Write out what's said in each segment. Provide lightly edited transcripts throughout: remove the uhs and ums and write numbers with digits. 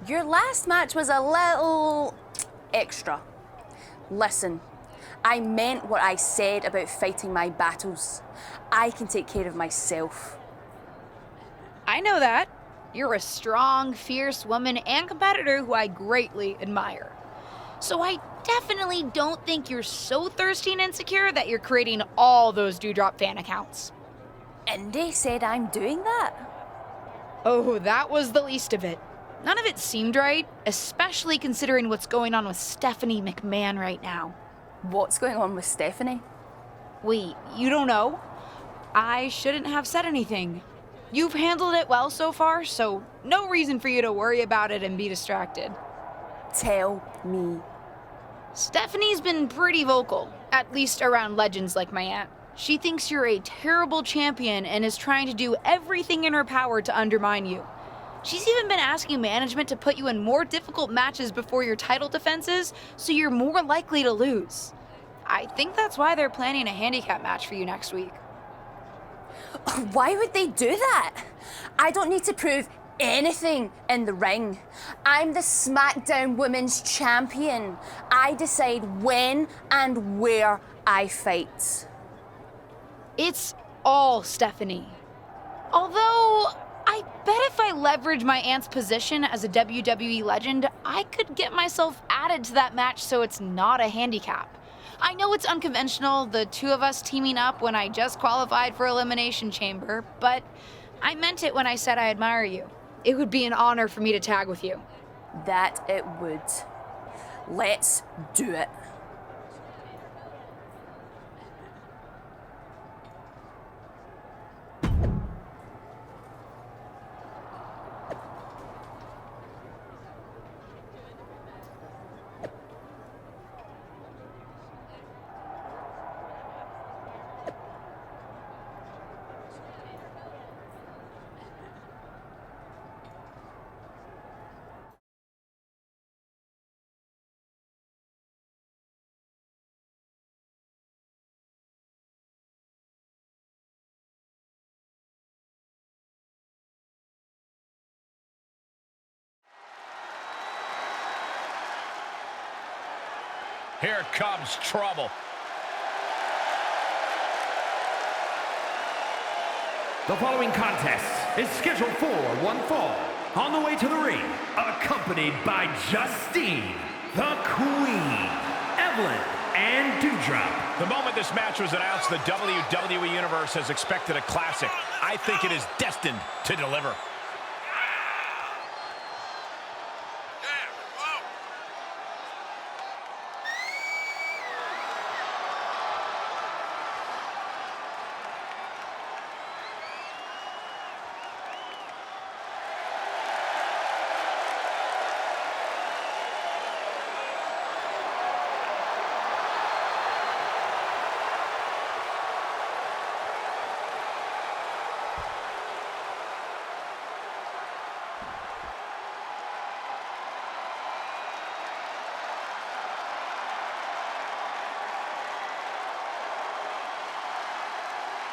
Your last match was a little extra. Listen, I meant what I said about fighting my battles. I can take care of myself. I know that. You're a strong, fierce woman and competitor who I greatly admire. So I definitely don't think you're so thirsty and insecure that you're creating all those Dewdrop fan accounts. Indy said I'm doing that? Oh, that was the least of it. None of it seemed right, especially considering what's going on with Stephanie McMahon right now. What's going on with Stephanie? Wait, you don't know? I shouldn't have said anything. You've handled it well so far, so no reason for you to worry about it and be distracted. Tell me. Stephanie's been pretty vocal, at least around legends like my aunt. She thinks you're a terrible champion and is trying to do everything in her power to undermine you. She's even been asking management to put you in more difficult matches before your title defenses, so you're more likely to lose. I think that's why they're planning a handicap match for you next week. Why would they do that? I don't need to prove anything in the ring. I'm the SmackDown Women's Champion. I decide when and where I fight. It's all Stephanie. Although, I bet if I leverage my aunt's position as a WWE legend, I could get myself added to that match so it's not a handicap. I know it's unconventional, the two of us teaming up when I just qualified for Elimination Chamber, but I meant it when I said I admire you. It would be an honor for me to tag with you. That it would. Let's do it. Here comes trouble. The following contest is scheduled for one fall. On the way to the ring, accompanied by Justine, the Queen, Evelyn, and Dewdrop. The moment this match was announced, the WWE Universe has expected a classic. I think it is destined to deliver.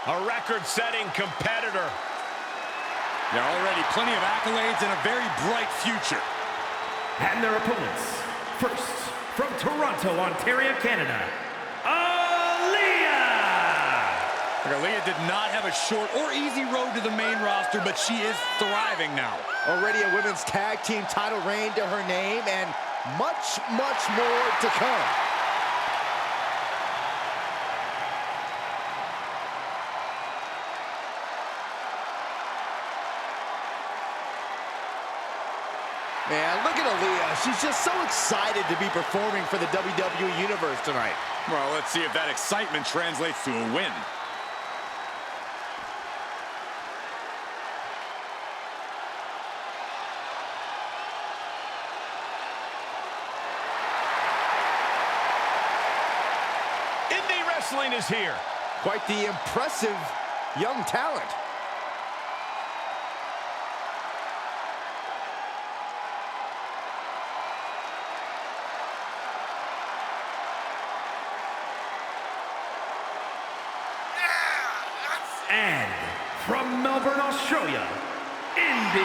A record-setting competitor. There are already plenty of accolades and a very bright future. And their opponents. First, from Toronto, Ontario, Canada, Aaliyah! Aaliyah did not have a short or easy road to the main roster, but she is thriving now. Already a women's tag team title reign to her name, and much, much more to come. Man, look at Aaliyah. She's just so excited to be performing for the WWE Universe tonight. Well, let's see if that excitement translates to a win. Indie wrestling is here. Quite the impressive young talent. And from Melbourne, Australia, Indy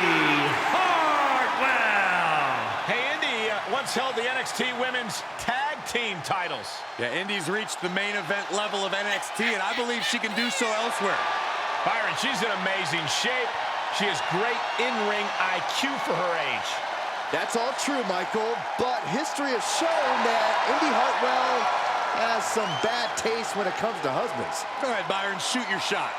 Hartwell. once held the NXT Women's Tag Team titles. Yeah, Indy's reached the main event level of NXT, and I believe she can do so elsewhere. Byron, she's in amazing shape. She has great in-ring IQ for her age. That's all true, Michael, but history has shown that Indy Hartwell has some bad taste when it comes to husbands. Go ahead, Byron, shoot your shot.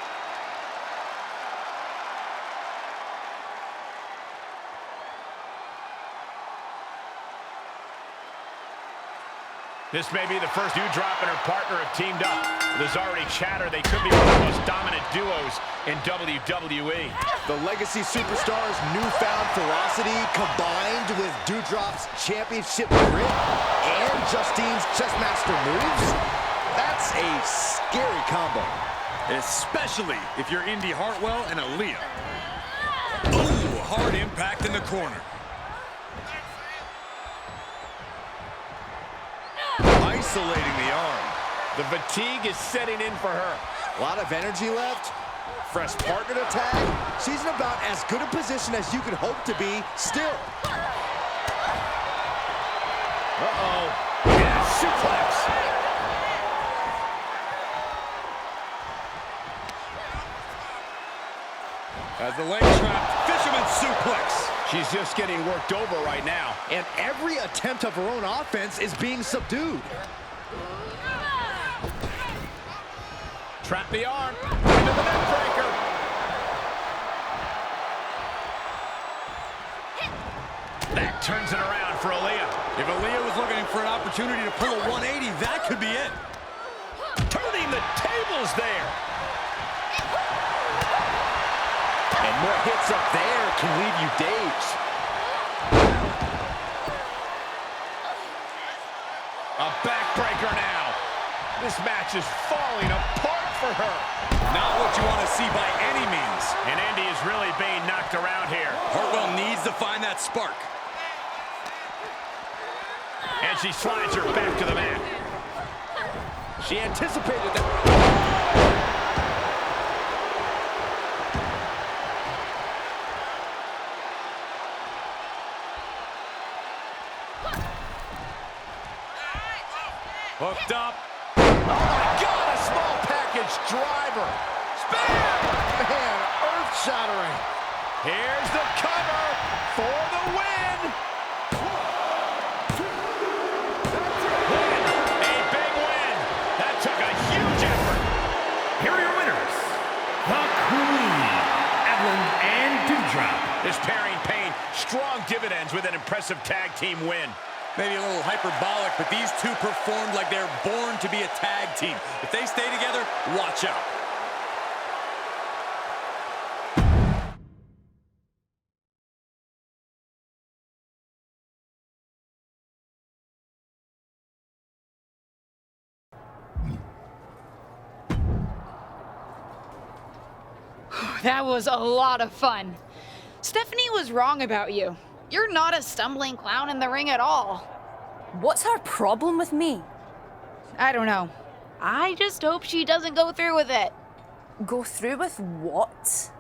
This may be the first Doudrop and her partner have teamed up. There's already chatter they could be one of the most dominant duos in WWE. The Legacy Superstar's newfound ferocity combined with Doudrop's championship grit and Justine's chessmaster moves, that's a scary combo. Especially if you're Indy Hartwell and Aaliyah. Ooh, hard impact in the corner. Isolating the arm. The fatigue is setting in for her. A lot of energy left. Fresh partner to tag. She's in about as good a position as you could hope to be still. Uh-oh. Yeah, suplex. As the leg trap, fisherman suplex. She's just getting worked over right now. And every attempt of her own offense is being subdued. Trap the arm. Into the neck breaker. That turns it around for Aaliyah. If Aaliyah was looking for an opportunity to pull a 180, that could be it. Turning the tables there. And more hits up there can leave you dazed. A backbreaker now. This match is falling apart for her. Not what you want to see by any means. And Indy is really being knocked around here. Hartwell needs to find that spark. And she slides her back to the mat. She anticipated that. Hooked up. Oh my God, a small package driver. Spam! Man, earth-shattering. Here's the cover for the win. Win. A big win. That took a huge effort. Here are your winners, the Queen, Evelyn and Doudrop. This pairing paid strong dividends with an impressive tag team win. Maybe a little hyperbolic, but these two performed like they're born to be a tag team. If they stay together, watch out. That was a lot of fun. Stephanie was wrong about you. You're not a stumbling clown in the ring at all. What's her problem with me? I don't know. I just hope she doesn't go through with it. Go through with what?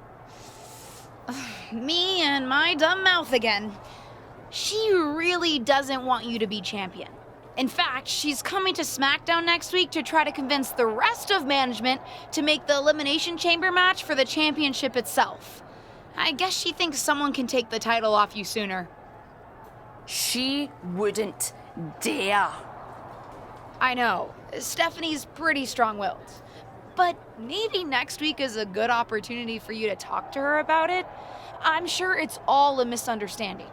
Me and my dumb mouth again. She really doesn't want you to be champion. In fact, she's coming to SmackDown next week to try to convince the rest of management to make the Elimination Chamber match for the championship itself. I guess she thinks someone can take the title off you sooner. She wouldn't dare. I know, Stephanie's pretty strong-willed. But maybe next week is a good opportunity for you to talk to her about it. I'm sure it's all a misunderstanding.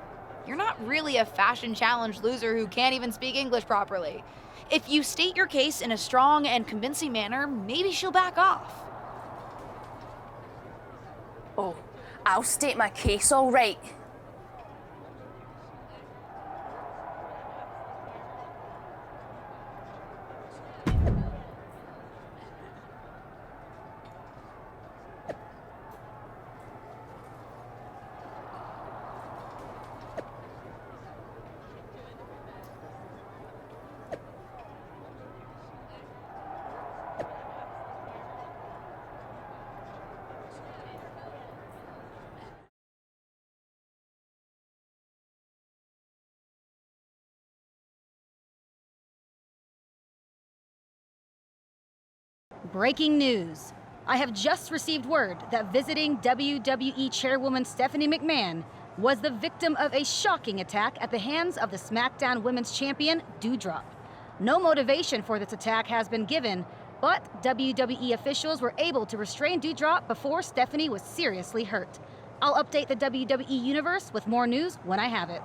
You're not really a fashion challenge loser who can't even speak English properly. If you state your case in a strong and convincing manner, maybe she'll back off. Oh, I'll state my case all right. Breaking news. I have just received word that visiting WWE Chairwoman Stephanie McMahon was the victim of a shocking attack at the hands of the SmackDown Women's Champion, Doudrop. No motivation for this attack has been given, but WWE officials were able to restrain Doudrop before Stephanie was seriously hurt. I'll update the WWE Universe with more news when I have it.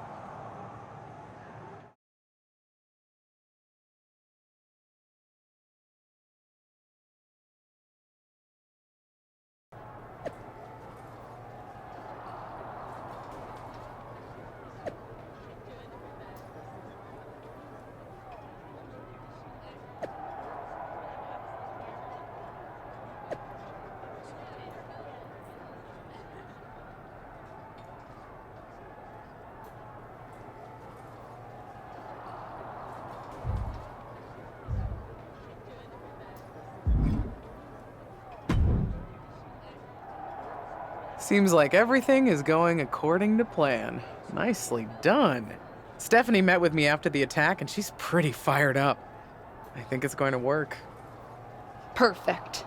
Seems like everything is going according to plan. Nicely done. Stephanie met with me after the attack and she's pretty fired up. I think it's going to work. Perfect.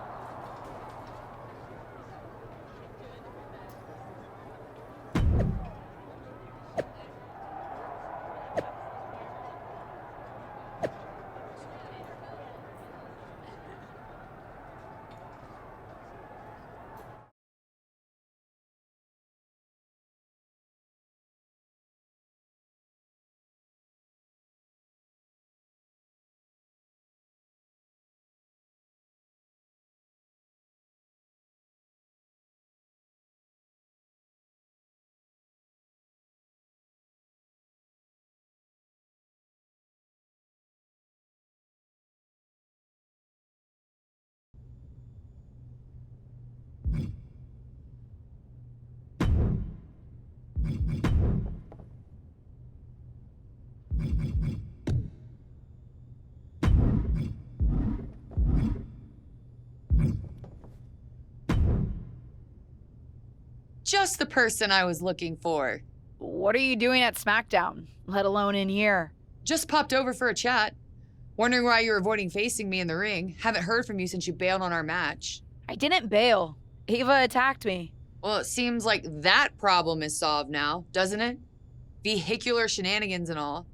Just the person I was looking for. What are you doing at SmackDown, let alone in here? Just popped over for a chat. Wondering why you're avoiding facing me in the ring. Haven't heard from you since you bailed on our match. I didn't bail. Ava attacked me. Well, it seems like that problem is solved now, doesn't it? Vehicular shenanigans and all.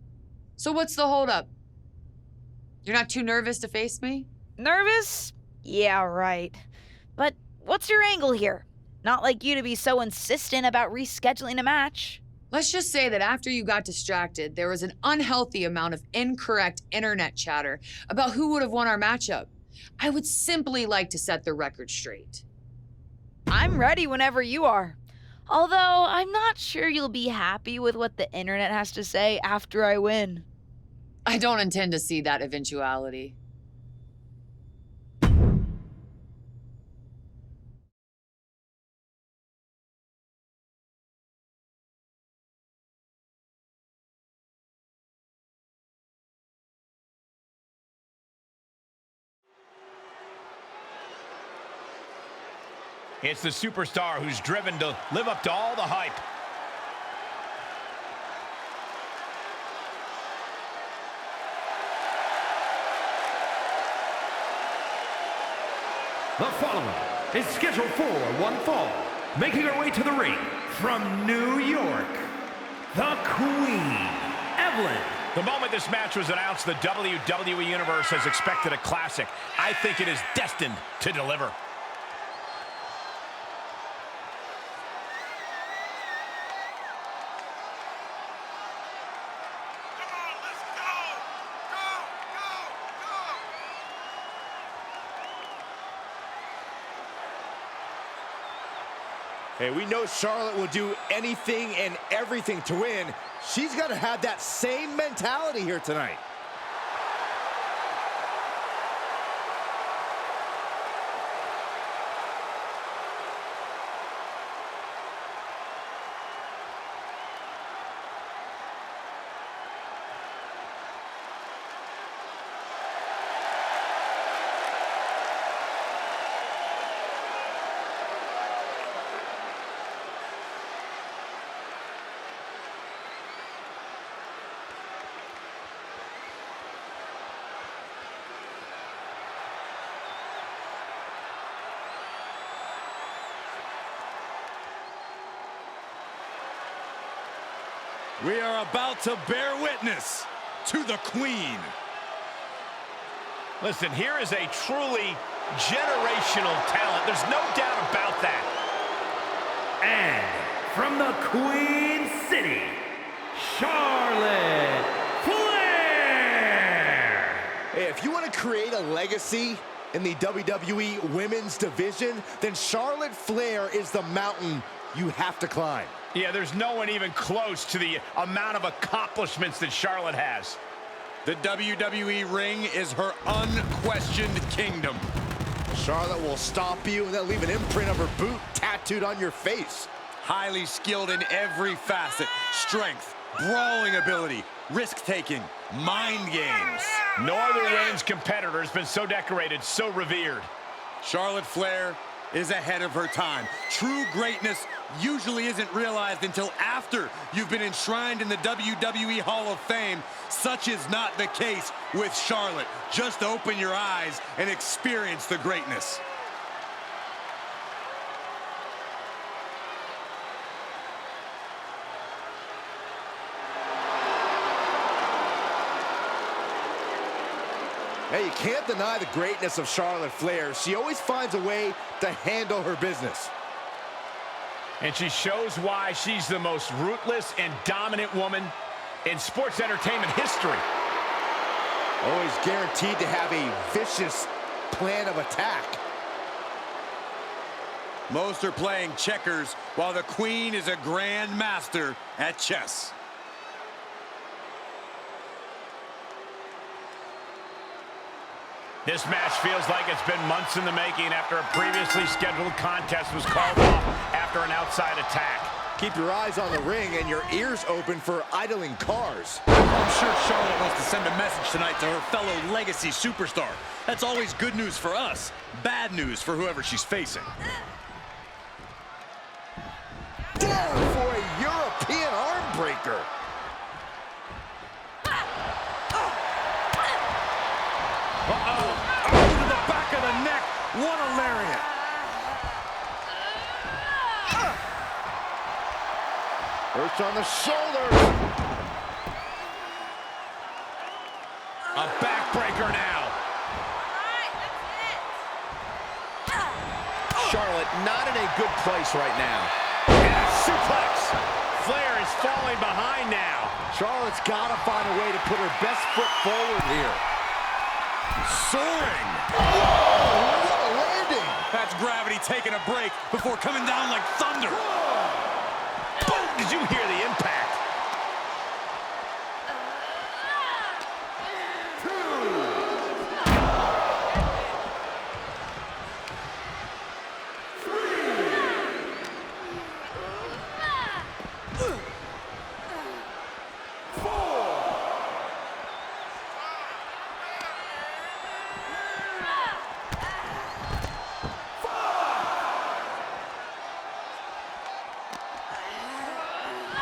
So what's the holdup? You're not too nervous to face me? Nervous? Yeah, right. But what's your angle here? Not like you to be so insistent about rescheduling a match. Let's just say that after you got distracted, there was an unhealthy amount of incorrect internet chatter about who would have won our matchup. I would simply like to set the record straight. I'm ready whenever you are. Although, I'm not sure you'll be happy with what the internet has to say after I win. I don't intend to see that eventuality. It's the superstar who's driven to live up to all the hype. The following is scheduled for one fall, making her way to the ring from New York, the Queen, Evelyn. The moment this match was announced, the WWE Universe has expected a classic. I think it is destined to deliver. Hey, we know Charlotte will do anything and everything to win. She's got to have that same mentality here tonight. We are about to bear witness to the Queen. Listen, here is a truly generational talent. There's no doubt about that. And from the Queen City, Charlotte Flair! Hey, if you want to create a legacy in the WWE Women's Division, then Charlotte Flair is the mountain you have to climb. Yeah, there's no one even close to the amount of accomplishments that Charlotte has. The WWE ring is her unquestioned kingdom. Charlotte will stop you and then leave an imprint of her boot tattooed on your face. Highly skilled in every facet. Strength, brawling ability, risk-taking, mind games. No other women's competitor has been so decorated, so revered. Charlotte Flair is ahead of her time. True greatness usually isn't realized until after you've been enshrined in the WWE Hall of Fame. Such is not the case with Charlotte. Just open your eyes and experience the greatness. Hey, you can't deny the greatness of Charlotte Flair. She always finds a way to handle her business. And she shows why she's the most ruthless and dominant woman in sports entertainment history. Always guaranteed to have a vicious plan of attack. Most are playing checkers, while the Queen is a grand master at chess. This match feels like it's been months in the making after a previously scheduled contest was called off after an outside attack. Keep your eyes on the ring and your ears open for idling cars. I'm sure Charlotte wants to send a message tonight to her fellow legacy superstar. That's always good news for us, bad news for whoever she's facing. Down for a European arm breaker. Uh-oh. Oh, to the back of the neck. What a lariat. First on the shoulders. A backbreaker now. Charlotte not in a good place right now. And a suplex. Flair is falling behind now. Charlotte's got to find a way to put her best foot forward here. Soaring. Whoa, what a landing. That's gravity taking a break before coming down like thunder. Boom! Did you hear the impact?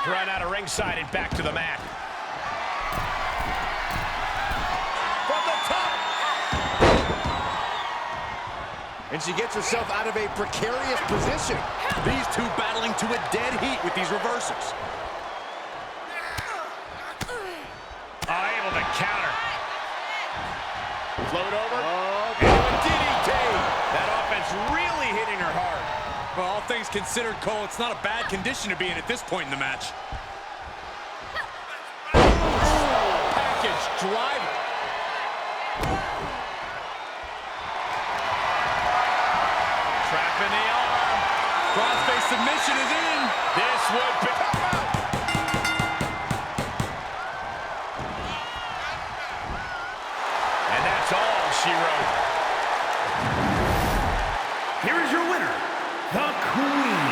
Run out of ringside and back to the mat. From the top. And she gets herself out of a precarious position. These two battling to a dead heat with these reversals. Able to counter. Float over. Oh, Into a DDT. That offense really hitting her hard. Well, all things considered, Cole, it's not a bad condition to be in at this point in the match. Package driver. Trap in the arm. Crossface submission is in. This would be... And that's all she wrote. Here is your winner, the Queen,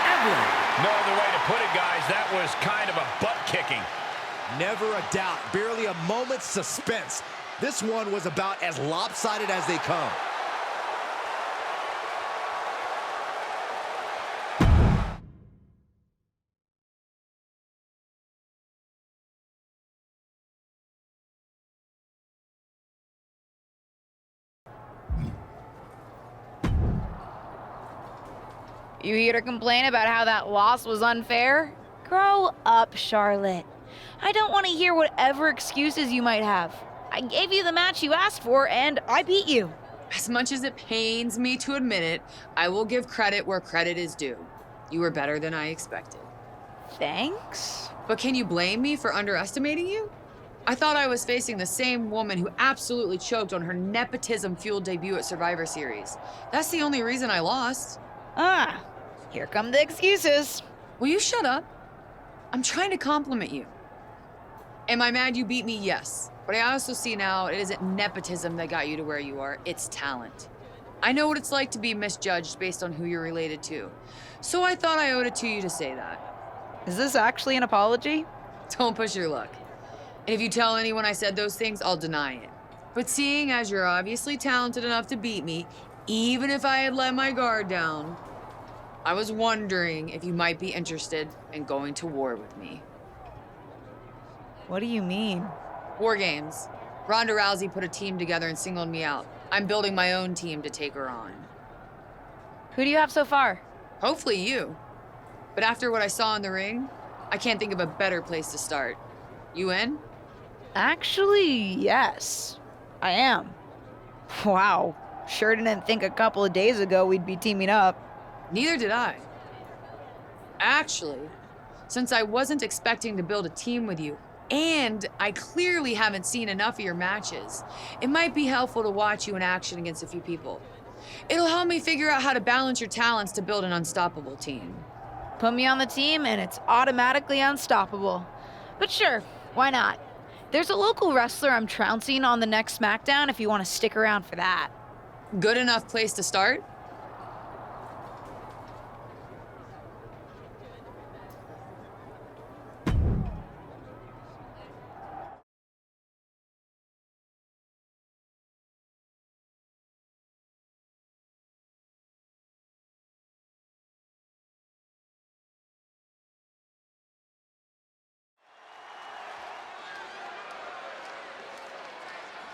Evelyn. No other way to put it, guys. That was kind of a butt-kicking. never a doubt, barely a moment's suspense. This one was about as lopsided as they come. You here to complain about how that loss was unfair? Grow up, Charlotte. I don't want to hear whatever excuses you might have. I gave you the match you asked for, and I beat you. As much as it pains me to admit it, I will give credit where credit is due. You were better than I expected. Thanks? But can you blame me for underestimating you? I thought I was facing the same woman who absolutely choked on her nepotism-fueled debut at Survivor Series. That's the only reason I lost. Ah, here come the excuses. Will you shut up? I'm trying to compliment you. Am I mad you beat me? Yes. But I also see now it isn't nepotism that got you to where you are, it's talent. I know what it's like to be misjudged based on who you're related to. So I thought I owed it to you to say that. Is this actually an apology? Don't push your luck. And if you tell anyone I said those things, I'll deny it. But seeing as you're obviously talented enough to beat me, even if I had let my guard down, I was wondering if you might be interested in going to war with me. What do you mean? War games. Ronda Rousey put a team together and singled me out. I'm building my own team to take her on. Who do you have so far? Hopefully you. But after what I saw in the ring, I can't think of a better place to start. You in? Actually, yes. I am. Wow. Sure didn't think a couple of days ago we'd be teaming up. Neither did I. Actually, since I wasn't expecting to build a team with you, and I clearly haven't seen enough of your matches, it might be helpful to watch you in action against a few people. It'll help me figure out how to balance your talents to build an unstoppable team. Put me on the team and it's automatically unstoppable. But sure, why not? There's a local wrestler I'm trouncing on the next SmackDown if you want to stick around for that. Good enough place to start?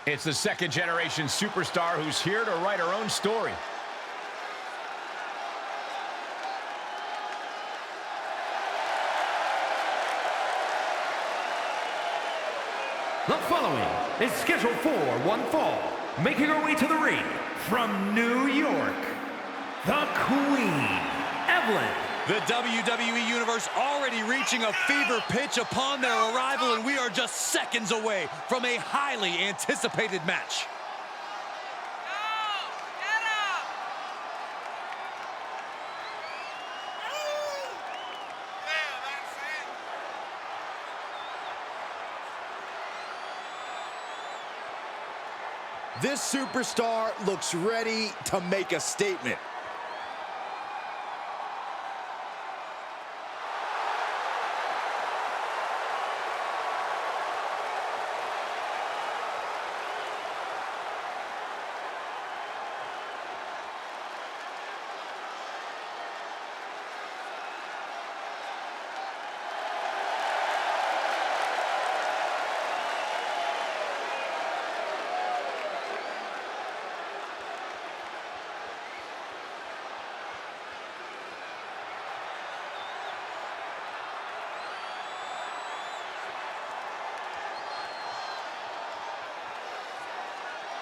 It's the second-generation superstar who's here to write her own story. The following is scheduled for one fall, making her way to the ring from New York, the Queen, Evelyn. The WWE Universe already reaching a fever pitch upon their arrival, and we are just seconds away from a highly anticipated match. This superstar looks ready to make a statement.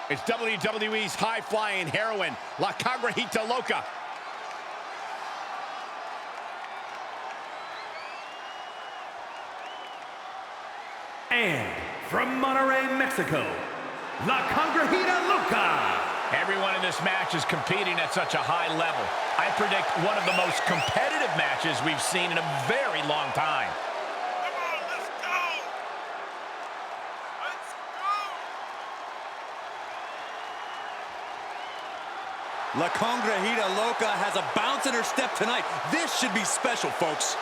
It's WWE's high-flying heroine, La Congrejita Loca. And from Monterrey, Mexico, La Congrejita Loca. Everyone in this match is competing at such a high level. I predict one of the most competitive matches we've seen in a very long time. La Congrejita Loca has a bounce in her step tonight. This should be special, folks.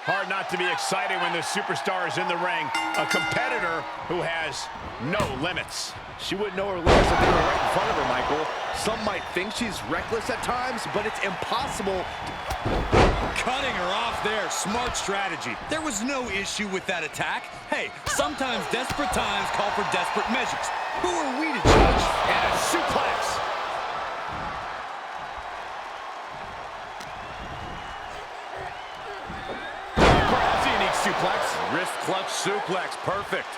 Hard not to be excited when the superstar is in the ring? A competitor who has no limits. She wouldn't know her limits if they were right in front of her, Michael. Some might think she's reckless at times, but it's impossible. Cutting her off there, smart strategy. There was no issue with that attack. Hey, sometimes desperate times call for desperate measures. Who are we to judge? And a suplex. Perhaps a unique suplex. Wrist clutch suplex, perfect.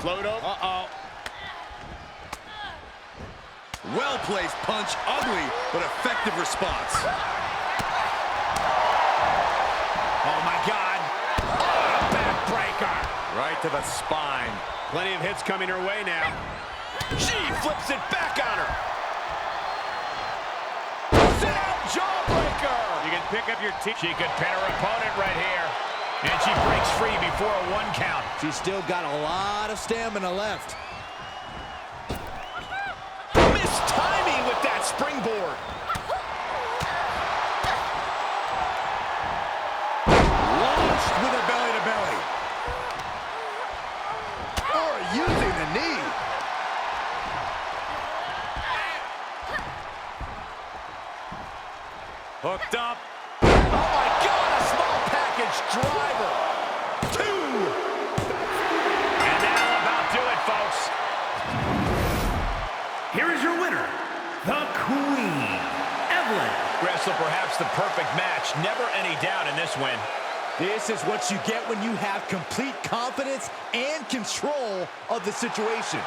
Float over. Uh-oh. Well-placed punch, ugly, but effective response. Oh, my God. Oh, backbreaker. Right to the spine. Plenty of hits coming her way now. She flips it back on her. Sit-out jawbreaker. You can pick up your team. She could pin her opponent right here. And she breaks free before a 1 count. She's still got a lot of stamina left. Missed timing with that springboard. Launched with a belly-to-belly. Or using the knee. Hooked up. Oh, my God, a small package driver. 2. And that'll about do it, folks. Here is your winner, the Queen, Evelyn. Wrestle perhaps the perfect match. Never any doubt in this win. This is what you get when you have complete confidence and control of the situation.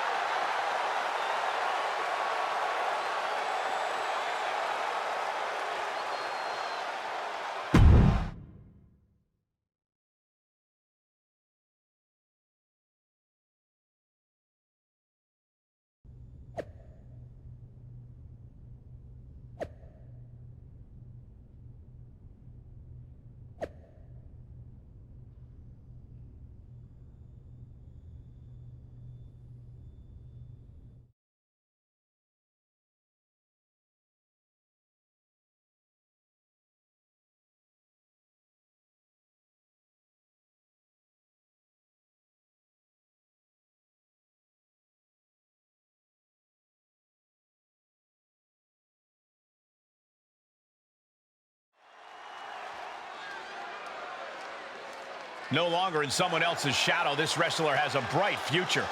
No longer in someone else's shadow, this wrestler has a bright future.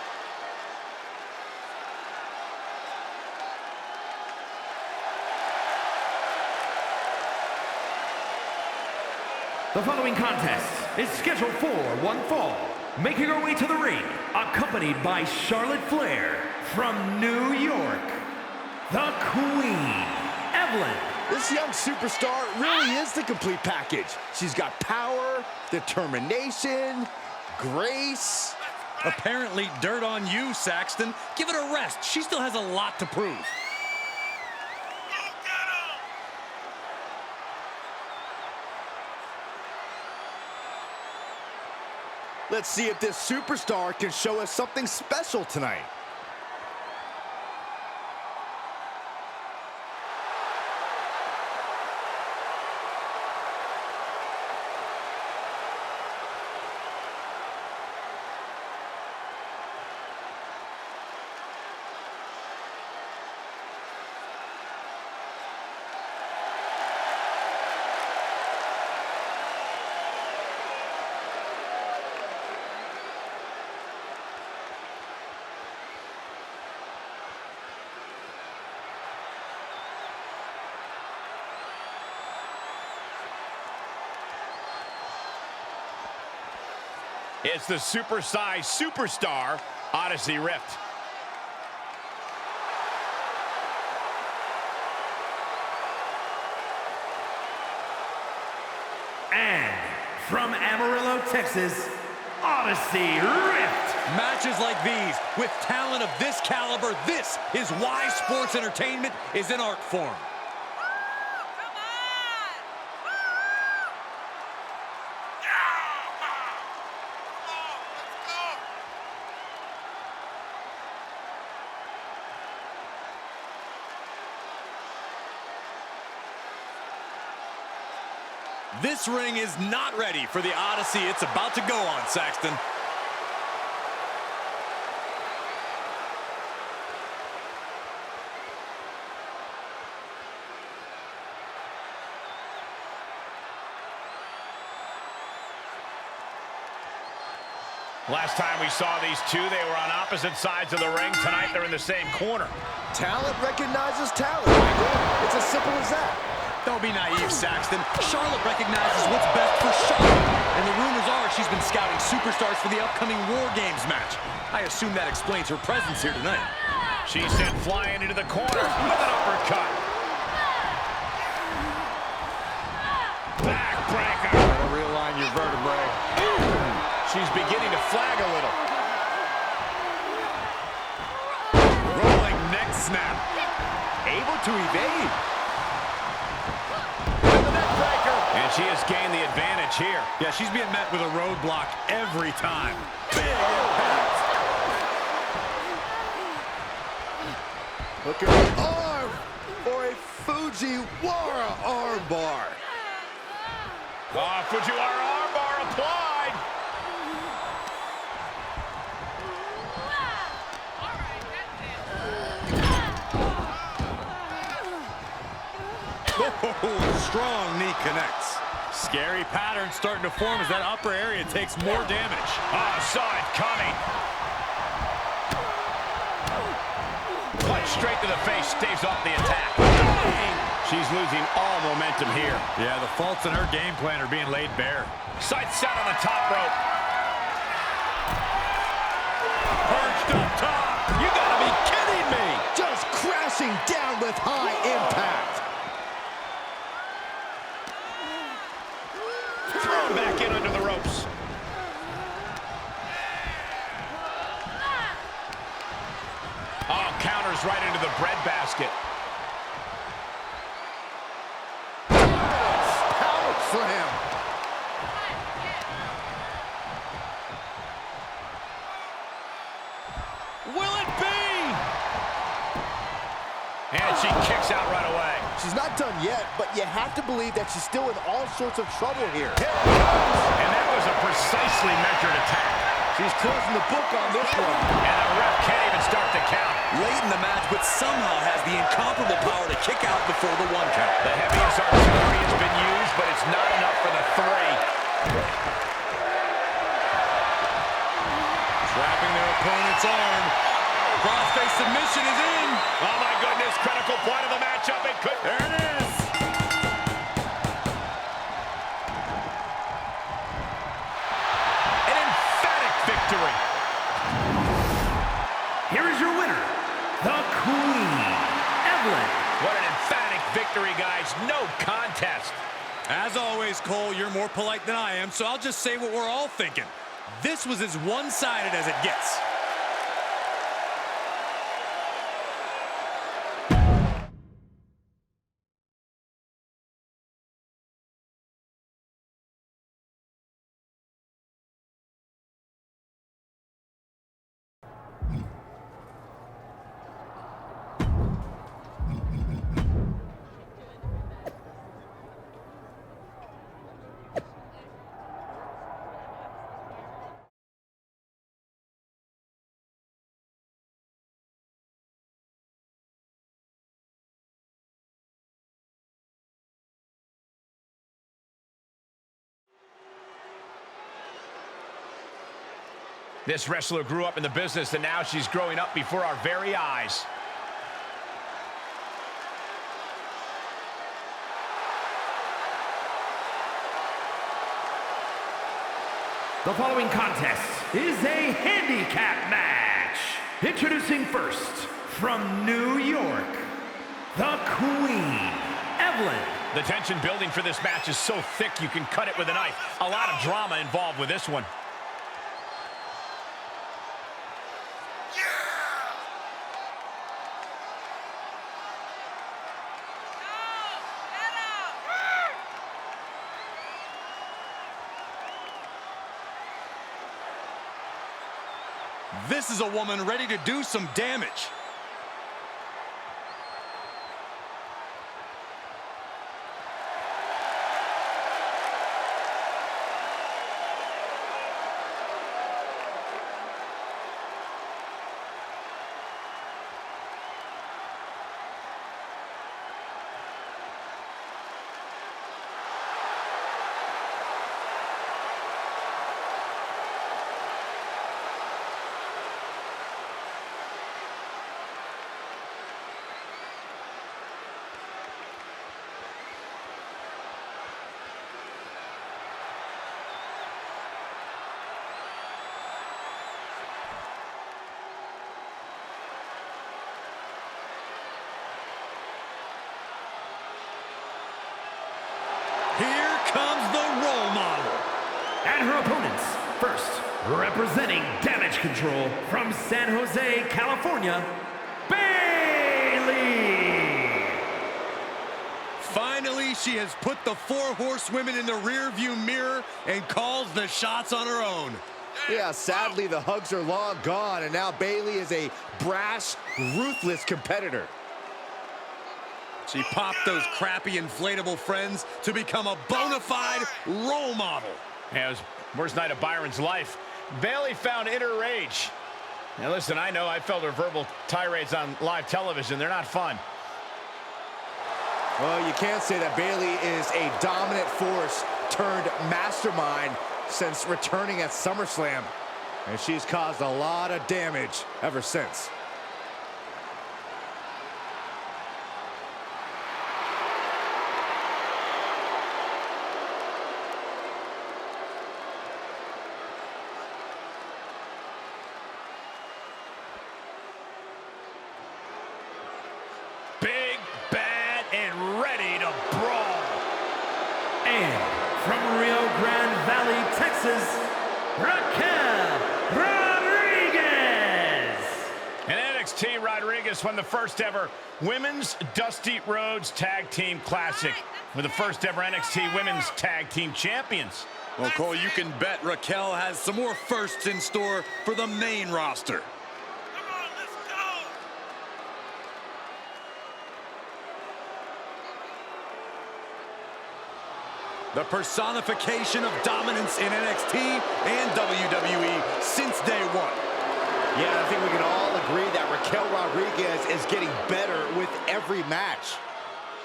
The following contest is scheduled for one fall. Making her way to the ring, accompanied by Charlotte Flair from New York, the Queen, Evelyn. This young superstar really is the complete package. She's got power, determination, grace. Apparently, dirt on you, Saxton. Give it a rest. She still has a lot to prove. Let's see if this superstar can show us something special tonight. It's the supersized superstar, Odyssey Rift. And from Amarillo, Texas, Odyssey Rift. Matches like these, with talent of this caliber, this is why sports entertainment is an art form. This ring is not ready for the odyssey it's about to go on, Saxton. Last time we saw these two, they were on opposite sides of the ring. Tonight, they're in the same corner. Talent recognizes talent, Michael. It's as simple as that. Don't be naive, Saxton. Charlotte recognizes what's best for Charlotte. And the rumors are she's been scouting superstars for the upcoming War Games match. I assume that explains her presence here tonight. She's sent flying into the corner with an uppercut. Backbreaker. Gotta realign your vertebrae. She's beginning to flag a little. Rolling neck snap. Able to evade. And she has gained the advantage here. Yeah, she's being met with a roadblock every time. Big impact. Look at the arm for a Fujiwara armbar. Fujiwara armbar applied. Oh, strong knee connects. Scary pattern starting to form as that upper area takes more damage. Saw it coming. Punch straight to the face, staves off the attack. She's losing all momentum here. Yeah, the faults in her game plan are being laid bare. Sights set on the top rope. Perched up top. You gotta be kidding me. Just crashing down with high impact. Thrown back in under the ropes. Oh, counters right into the breadbasket. Power slam. Will it be? And she kicks out right away. She's not done yet, but you have to believe that she's still in all sorts of trouble here. And that was a precisely measured attack. She's closing the book on this one. And the ref can't even start the count. Late in the match, but somehow has the incomparable power to kick out before the 1 count. The heaviest artillery has been used, but it's not enough for the 3. Trapping their opponent's arm. Crossface submission is in. Oh my goodness, critical point of the matchup. It could. There it is. An emphatic victory. Here is your winner, the Queen, Evelyn. What an emphatic victory, guys. No contest. As always, Cole, you're more polite than I am, so I'll just say what we're all thinking. This was as one-sided as it gets. This wrestler grew up in the business, and now she's growing up before our very eyes. The following contest is a handicap match. Introducing first, from New York, the Queen, Evelyn. The tension building for this match is so thick you can cut it with a knife. A lot of drama involved with this one. This is a woman ready to do some damage. opponents. First, representing Damage Control from San Jose, California, Bayley! Finally, she has put the 4 horsewomen in the rearview mirror and calls the shots on her own. Yeah, sadly, the hugs are long gone, and now Bayley is a brash, ruthless competitor. She popped those crappy inflatable friends to become a bona fide role model. Yeah, it was worst night of Byron's life. Bayley found inner rage. Now listen, I know I felt her verbal tirades on live television. They're not fun. Well, you can't say that Bayley is a dominant force turned mastermind since returning at SummerSlam. And she's caused a lot of damage ever since. Big, bad, and ready to brawl. And from Rio Grande Valley, Texas, Raquel Rodriguez! And NXT Rodriguez won the first ever Women's Dusty Rhodes Tag Team Classic with the first ever NXT Women's Tag Team Champions. Well, Cole, you can bet Raquel has some more firsts in store for the main roster. The personification of dominance in NXT and WWE since day one. Yeah, I think we can all agree that Raquel Rodriguez is getting better with every match.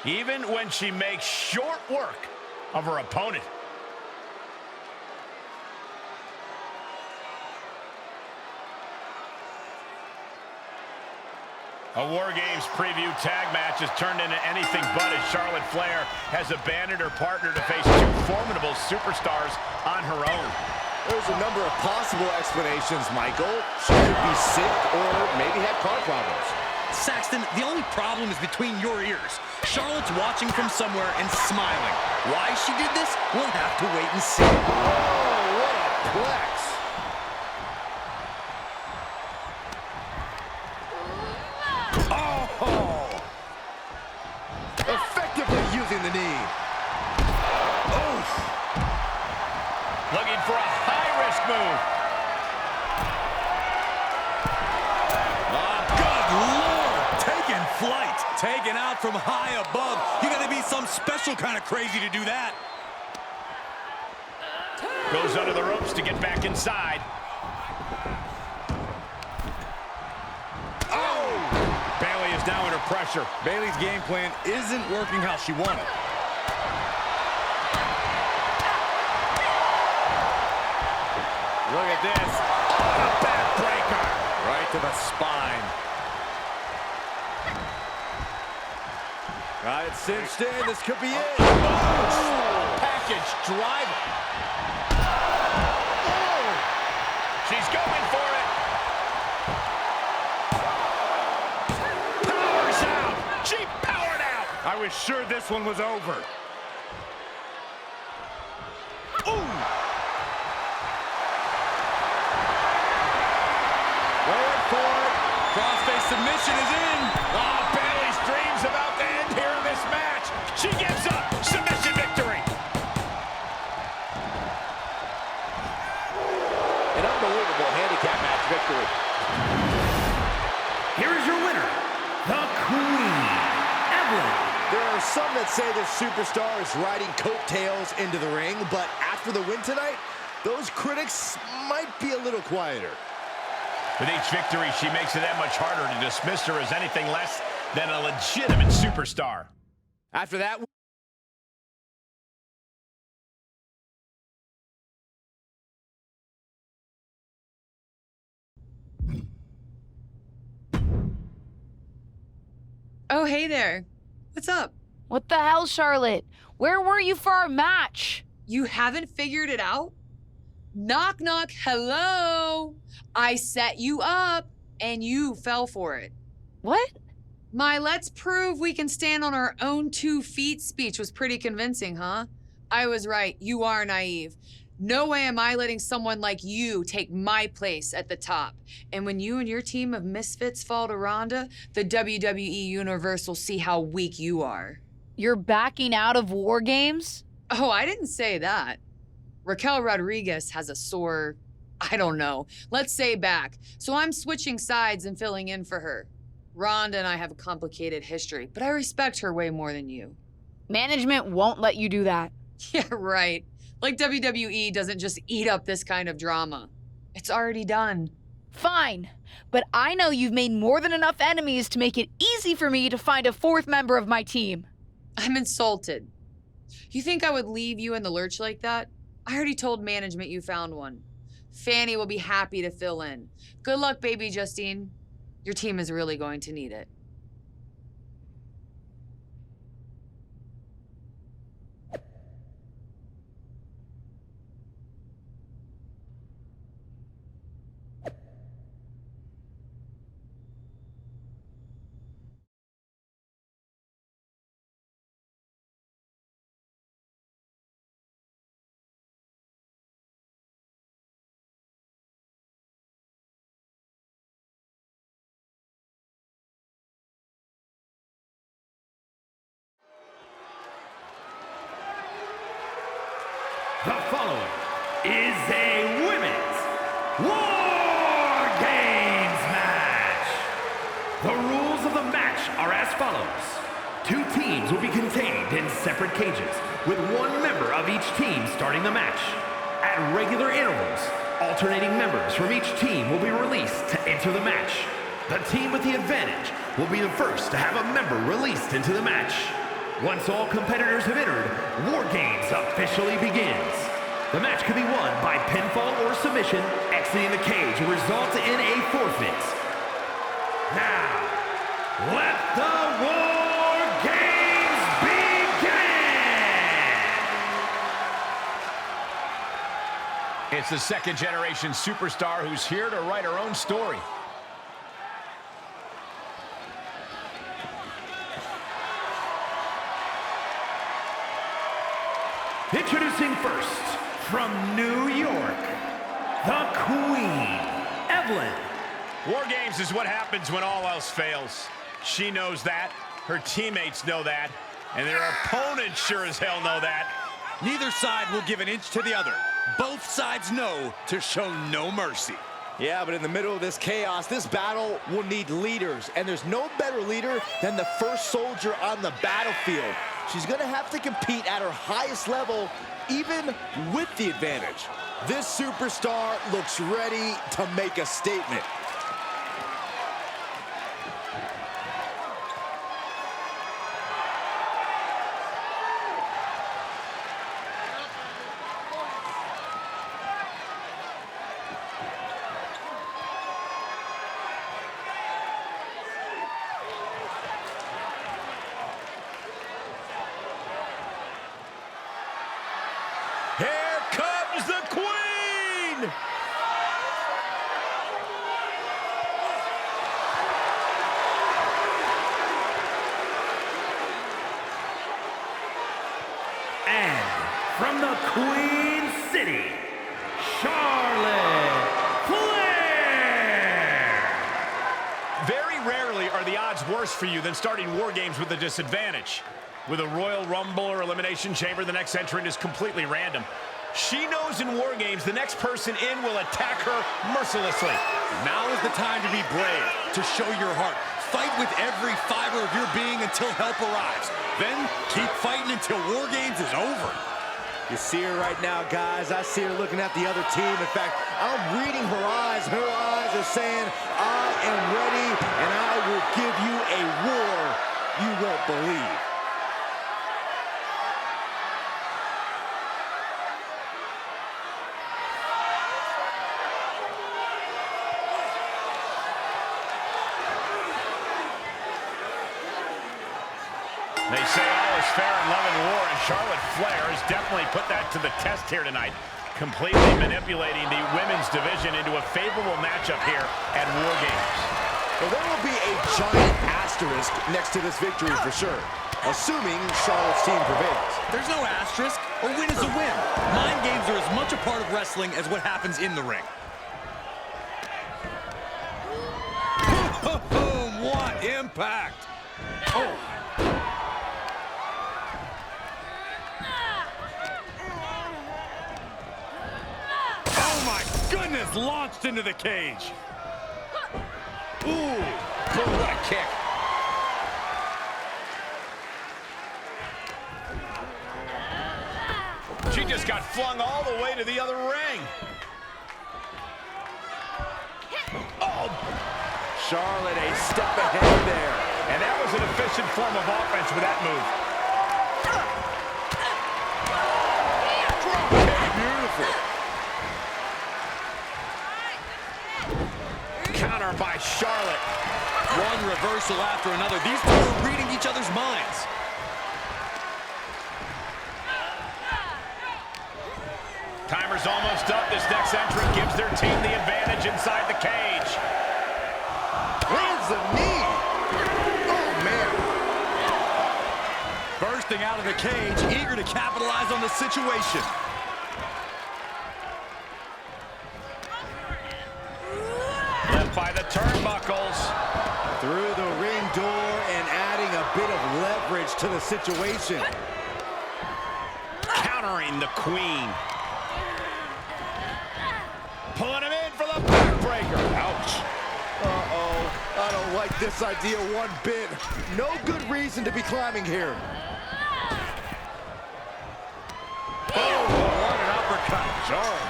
Even when she makes short work of her opponent. A War Games preview tag match has turned into anything but as Charlotte Flair has abandoned her partner to face 2 formidable superstars on her own. There's a number of possible explanations, Michael. She could be sick or maybe had car problems. Saxton, the only problem is between your ears. Charlotte's watching from somewhere and smiling. Why she did this, we'll have to wait and see. Oh, what a plex. Oh! Effectively using the knee. Oof! Looking for a high-risk move. Oh, good Lord! Taking flight. Taken out from high above. You gotta be some special kind of crazy to do that. Goes under the ropes to get back inside. Bayley is now under pressure. Bayley's game plan isn't working how she wanted. Look at this. A backbreaker. Right to the spine. Got it cinched in. This could be it. Package driver. She's going for it. Powers out. She powered out. I was sure this one was over. Ooh! Going for it. Crossface submission is in. Oh, Bayley's dreams about to end here in this match. She gives up. Submission victory. An unbelievable handicap match victory. Here is your winner, the Queen, Evelyn. There are some that say this superstar is riding coattails into the ring, but after the win tonight, those critics might be a little quieter. With each victory, she makes it that much harder to dismiss her as anything less than a legitimate superstar. After that... Oh, hey there. What's up? What the hell, Charlotte? Where were you for our match? You haven't figured it out? Knock, knock, hello. I set you up, and you fell for it. What? My let's prove we can stand on our own 2 feet speech was pretty convincing, huh? I was right. You are naive. No way am I letting someone like you take my place at the top. And when you and your team of misfits fall to Ronda, the WWE Universe will see how weak you are. You're backing out of War Games? Oh, I didn't say that. Raquel Rodriguez has a sore, I don't know, let's say back. So I'm switching sides and filling in for her. Ronda and I have a complicated history, but I respect her way more than you. Management won't let you do that. Yeah, right. Like WWE doesn't just eat up this kind of drama. It's already done. Fine, but I know you've made more than enough enemies to make it easy for me to find a fourth member of my team. I'm insulted. You think I would leave you in the lurch like that? I already told management you found one. Fanny will be happy to fill in. Good luck, baby Justine. Your team is really going to need it. The following is a women's War Games match. The rules of the match are as follows. 2 teams will be contained in separate cages, with 1 member of each team starting the match. At regular intervals, alternating members from each team will be released to enter the match. The team with the advantage will be the first to have a member released into the match. Once all competitors have entered, War Games officially begins. The match can be won by pinfall or submission. Exiting the cage will result in a forfeit. Now, let the War Games begin! It's the second-generation superstar who's here to write her own story. Introducing first, from New York, the Queen, Evelyn. War Games is what happens when all else fails. She knows that, her teammates know that, and their opponents sure as hell know that. Neither side will give an inch to the other. Both sides know to show no mercy. Yeah, but in the middle of this chaos, this battle will need leaders. And there's no better leader than the first soldier on the battlefield. She's gonna have to compete at her highest level, even with the advantage. This superstar looks ready to make a statement. Here comes the Queen! And from the Queen City, Charlotte Flair! Very rarely are the odds worse for you than starting War Games with a disadvantage. With a Royal Rumble or Elimination Chamber, the next entrant is completely random. She knows in War Games the next person in will attack her mercilessly. Now is the time to be brave, to show your heart. Fight with every fiber of your being until help arrives. Then keep fighting until War Games is over. You see her right now, guys. I see her looking at the other team. In fact, I'm reading her eyes. Her eyes are saying, I am ready, and I will give you a war you won't believe. They say all is fair in love and war, and Charlotte Flair has definitely put that to the test here tonight, completely manipulating the women's division into a favorable matchup here at War Games. Well, there will be a giant asterisk next to this victory for sure. assuming Charlotte's team prevails. There's no asterisk. A win is a win. Mind games are as much a part of wrestling as what happens in the ring. Boom! What impact! Oh! Oh my goodness! Launched into the cage. Ooh! Boom, what a kick! She just got flung all the way to the other ring. Oh! Charlotte a step ahead there. And that was an efficient form of offense with that move. Beautiful. Counter by Charlotte. One reversal after another. These two are reading each other's minds. Timer's almost up. This next entrant gives their team the advantage inside the cage. Lands the knee. Oh, man. Bursting out of the cage, eager to capitalize on the situation. Left by the turnbuckles. Through the ring door and adding a bit of leverage to the situation. Countering the Queen. Pulling him in for the backbreaker. Ouch. Uh-oh. I don't like this idea one bit. No good reason to be climbing here. Oh, what an uppercut. Jarring.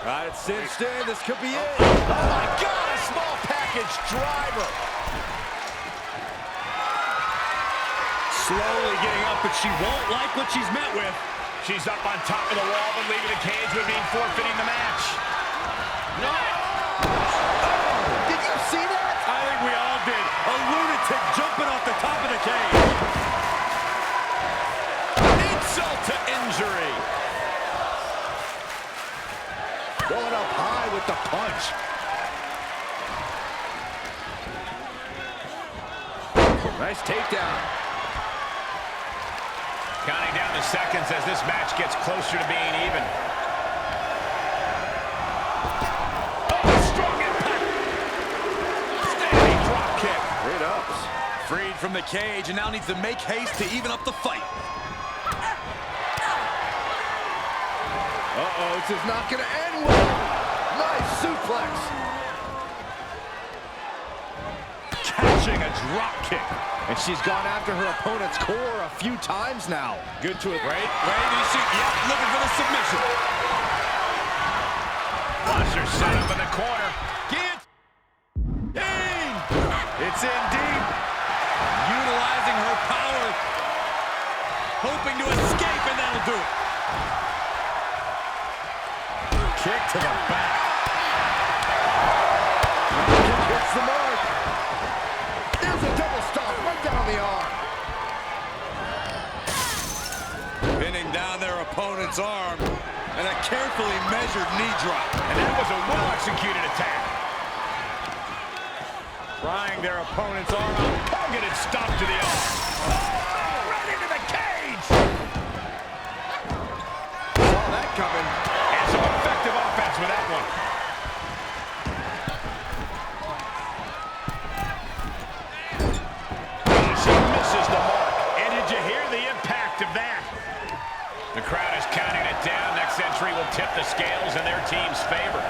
Got it cinched in. This could be it. Oh, my God. A small package driver. Slowly getting up, but she won't like what she's met with. She's up on top of the wall, but leaving the cage would mean forfeiting the match. No! Oh, did you see that? I think we all did. A lunatic jumping off the top of the cage. Insult to injury. Going up high with the punch. Nice takedown. Counting down the seconds as this match gets closer to being even. Oh, strong impact. Standing drop kick. Great ups. Freed from the cage and now needs to make haste to even up the fight. Uh-oh, this is not going to end well. Nice suplex. Catching a drop kick. And she's gone after her opponent's core a few times now. Good to it. Wait, yep, looking for the submission. Buster set up in the corner. Get in. It's in deep. Utilizing her power. Hoping to escape, and that'll do it. Kick to the back. Kick hits the mark. There's a double stop right down the arm. Pinning down their opponent's arm. And a carefully measured knee drop. And that was a well-executed attack. Prying their opponent's arm out. Targeted stop to the arm. Oh, right into the cage. Saw that coming. And some effective offense with that one. She misses the mark. And did you hear the impact of that? The crowd is counting it down. Next entry will tip the scales in their team's favor.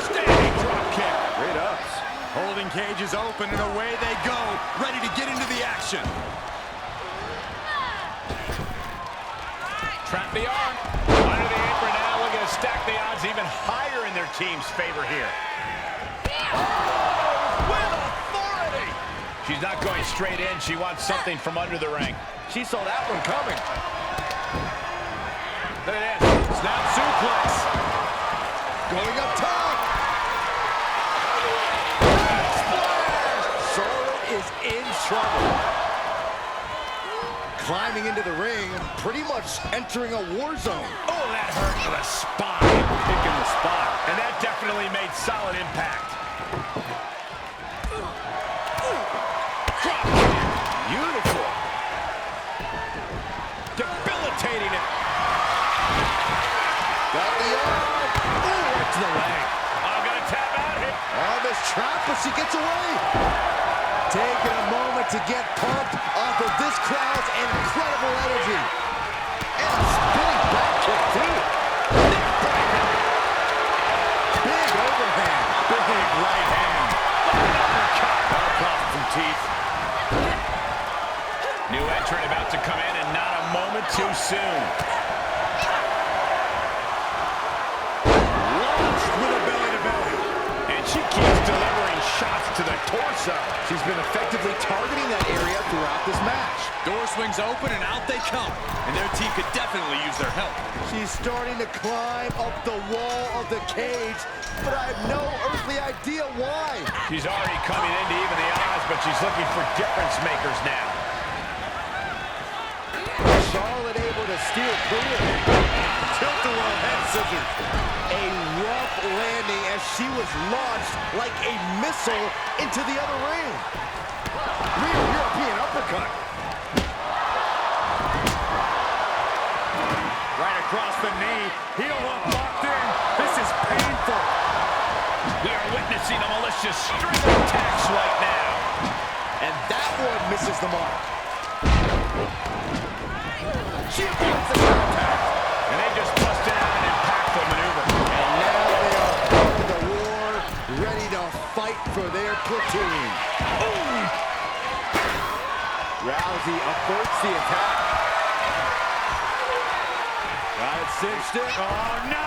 Standing drop kick. Great ups. Holding cages open and away they go. Ready to get into the action. Trap the arm. Under the apron now, looking to stack the odds even higher in their team's favor here. With authority. She's not going straight in. She wants something from under the ring. She saw that one coming. Look at this. Snap suplex. Going up top. Splash. Charlotte is in trouble. Climbing into the ring, pretty much entering a war zone. Oh, that hurt to the spine. Kick in the spot. And that definitely made solid impact. Drop kick. Beautiful. Debilitating it. Got the arm. Ooh, right to the leg. I'm going to tap out here. Oh, this trap, but she gets away. Taking a moment to get pumped off of this crowd's incredible energy. And a spinning back kick, too. Big overhand. Big right hand. Uppercut. Across some teeth. New entrant about to come in, and not a moment too soon. Launched with a belly-to-belly. And she keeps delivering shots to the torso. She's been effectively targeting that area throughout this match. Door swings open and out they come. And their team could definitely use their help. She's starting to climb up the wall of the cage, but I have no earthly idea why. She's already coming in to even the odds, but she's looking for difference makers now. Charlotte able to steer clear. Tilt-a-whirl head scissors. A rough landing as she was launched like a missile into the other ring. Real European uppercut. Right across the knee. Heel hook locked in. This is painful. We are witnessing a malicious string of attacks right now. And that one misses the mark. She avoids the contact. And they just busted out an impactful maneuver. And now they are part of the war, ready to fight for their platoon. Ooh. Rousey averts the attack. Got it cinched in. Oh, no!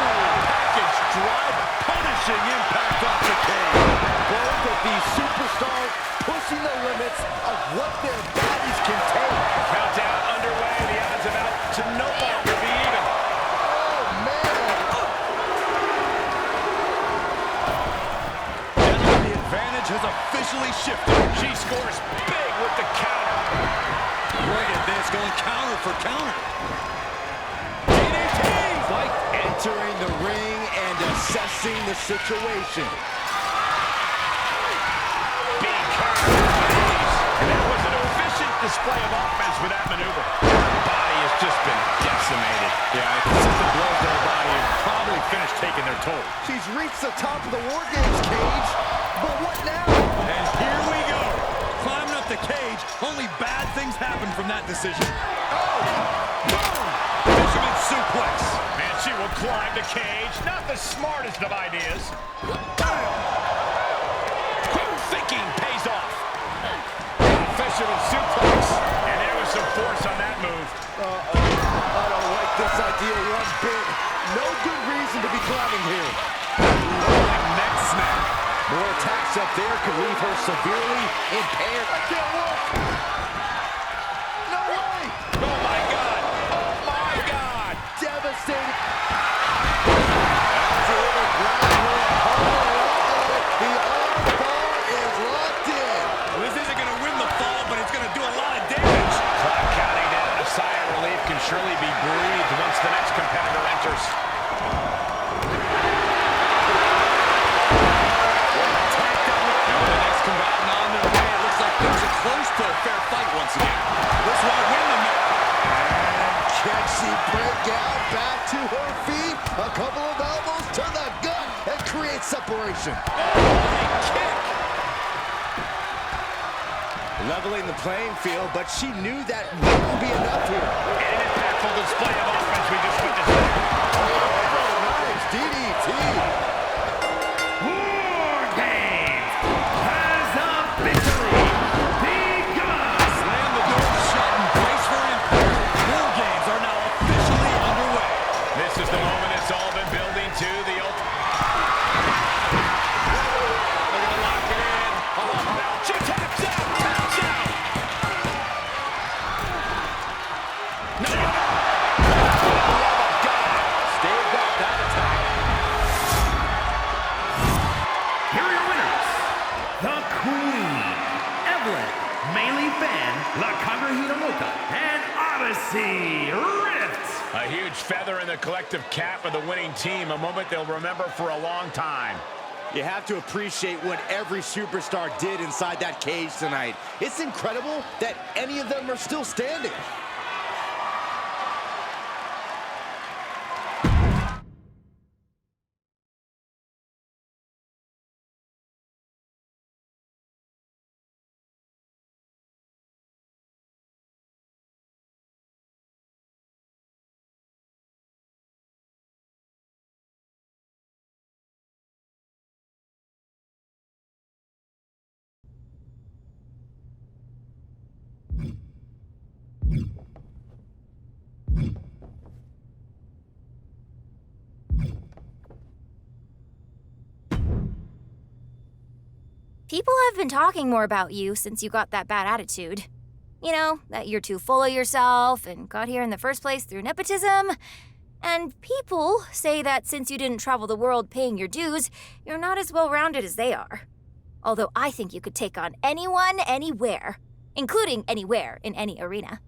Package drive, punishing impact off the cage. Both of these superstars pushing the limits of what their bodies can take. Countdown underway. The odds of out to no longer be even. Oh, man! Gentlemen, the advantage has officially shifted. She scores big with the counter. Great at this, going counter for counter. Fight entering the ring and assessing the situation. Being carried. And that was an efficient display of offense with that maneuver. Her body has just been decimated. Yeah, consistent blows to her body have probably finished taking their toll. She's reached the top of the War Games cage, but what now? And here we go. Climbing up the cage, only bad things happen from that decision. Oh! Boom! Fisherman suplex. And she will climb the cage. Not the smartest of ideas. Quick thinking pays off. Fisherman suplex. And there was some force on that move. I don't like this idea one bit. No good reason to be climbing here. Neck snap. More attacks up there could leave her severely impaired. I can't walk. No way. Oh, my God. Oh, my God. Devastating. That's it. The ground roll. The arm bar is locked in. Well, this isn't going to win the fall, but it's going to do a lot of damage. Clock counting down. A sigh of relief can surely be breathed once the next competitor enters. Close to a fair fight once again. This will win the match. And can she break out back to her feet? A couple of elbows to the gut and create separation. Kick. Leveling the playing field, but she knew that wouldn't be enough here. And an impactful display of offense we just witnessed there. Oh, nice DDT. War Games has officially begun. Slam the door shut and brace for impact. War Games are now officially underway. This is the moment it's all been building to. The ultimate. They're gonna lock it in. She taps out. Taps out. No. Staved off that attack. Here are your winners. The Queen, Evelyn, Melee Fan, La Congrejita Mocha, and Odyssey Rift. A huge feather in the collective cap of the winning team, a moment they'll remember for a long time. You have to appreciate what every superstar did inside that cage tonight. It's incredible that any of them are still standing. People have been talking more about you since you got that bad attitude. You know, that you're too full of yourself and got here in the first place through nepotism. And people say that since you didn't travel the world paying your dues, you're not as well-rounded as they are. Although I think you could take on anyone, anywhere, including anywhere in any arena.